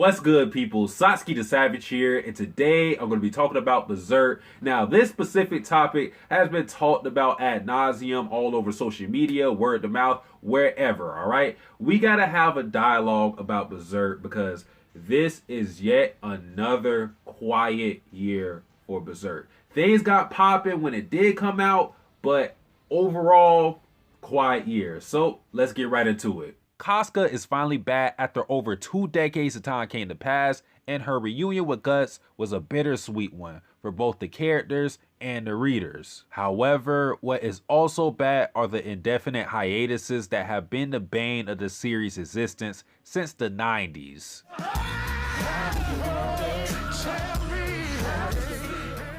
What's good, people? Satsuki the Savage here, and today I'm going to be talking about Berserk. Now, this specific topic has been talked about ad nauseum all over social media, word to mouth, wherever, all right? We got to have a dialogue about Berserk because this is yet another quiet year for Berserk. Things got popping when it did come out, but overall, quiet year. So, let's get right into it. Casca is finally back after over 2 decades of time came to pass, and her reunion with Guts was a bittersweet one for both the characters and the readers. However, what is also bad are the indefinite hiatuses that have been the bane of the series' existence since the 90s.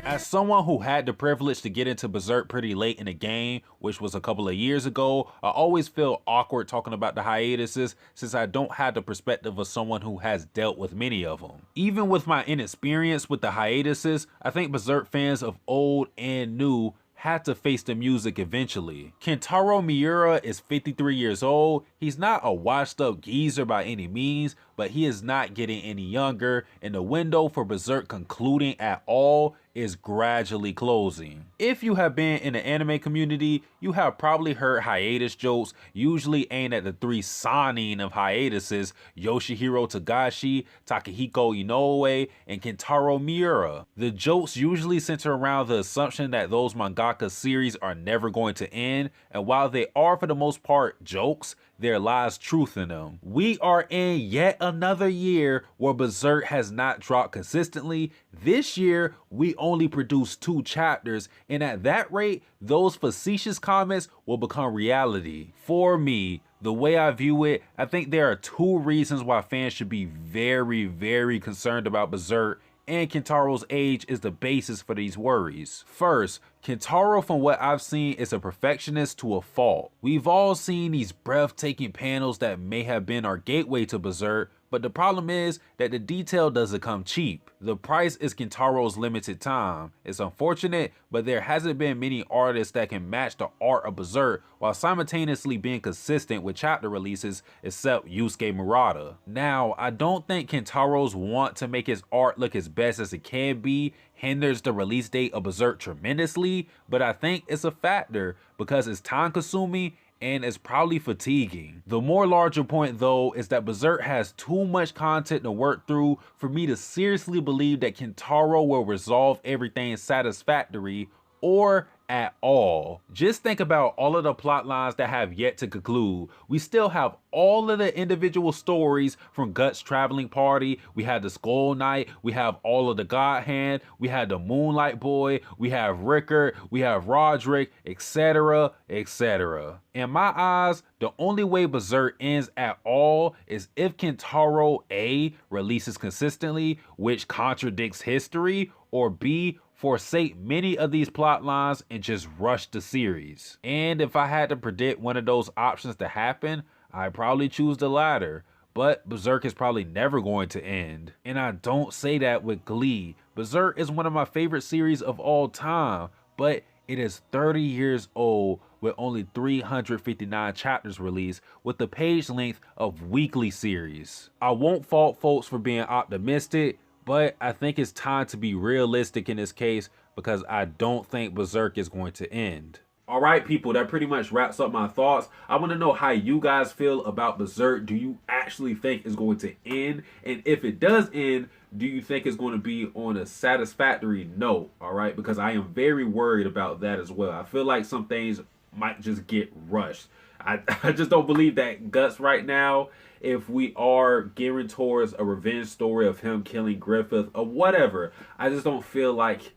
As someone who had the privilege to get into Berserk pretty late in the game, which was a couple of years ago, I always feel awkward talking about the hiatuses since I don't have the perspective of someone who has dealt with many of them. Even with my inexperience with the hiatuses, I think Berserk fans of old and new had to face the music eventually. Kentaro Miura is 53 years old. He's not a washed up geezer by any means, but he is not getting any younger, and the window for Berserk concluding at all is gradually closing. If you have been in the anime community, you have probably heard hiatus jokes, usually aimed at the 3 Sannin of hiatuses: Yoshihiro Togashi, Takehiko Inoue, and Kentaro Miura. The jokes usually center around the assumption that those mangaka series are never going to end, and while they are for the most part jokes, there lies truth in them. We are in yet another year where Berserk has not dropped consistently. This year, we only produced 2 chapters, and at that rate, those facetious comments will become reality. For me, the way I view it, I think there are 2 reasons why fans should be very concerned about Berserk, and Kentaro's age is the basis for these worries. First, Kentaro, from what I've seen, is a perfectionist to a fault. We've all seen these breathtaking panels that may have been our gateway to Berserk, but the problem is that the detail doesn't come cheap. The price is Kentaro's limited time. It's unfortunate, but there hasn't been many artists that can match the art of Berserk while simultaneously being consistent with chapter releases, except Yusuke Murata. Now, I don't think Kentaro's want to make his art look as best as it can be hinders the release date of Berserk tremendously, but I think it's a factor because it's time consuming and it's probably fatiguing. The more larger point though is that Berserk has too much content to work through for me to seriously believe that Kentaro will resolve everything satisfactory or at all. Just think about all of the plot lines that have yet to conclude. We still have all of the individual stories from Guts' traveling party. We had the Skull Knight, we have all of the God Hand, we had the Moonlight Boy, we have Rickard, we have Roderick, etc, etc. In my eyes, the only way Berserk ends at all is if Kentaro A, releases consistently, which contradicts history, or B, forsake many of these plot lines and just rush the series. And if I had to predict one of those options to happen, I'd probably choose the latter. But Berserk is probably never going to end. And I don't say that with glee. Berserk is one of my favorite series of all time, but it is 30 years old with only 359 chapters released with the page length of weekly series. I won't fault folks for being optimistic, but I think it's time to be realistic in this case because I don't think Berserk is going to end. All right, people, that pretty much wraps up my thoughts. I want to know how you guys feel about Berserk. Do you actually think it's going to end? And if it does end, do you think it's going to be on a satisfactory note? All right, because I am very worried about that as well. I feel like some things might just get rushed. I just don't believe that Guts right now, if we are gearing towards a revenge story of him killing Griffith or whatever, I just don't feel like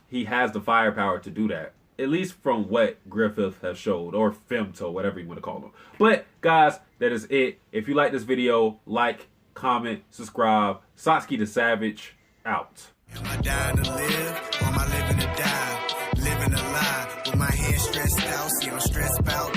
he has the firepower to do that. At least from what Griffith has showed, or Femto, whatever you want to call him. But guys, that is it. If you like this video, like, comment, subscribe. Satsuki the Savage, out. Am I dying to live, or am I living to die? Living a lie, with my head stressed out, see I'm stressed out.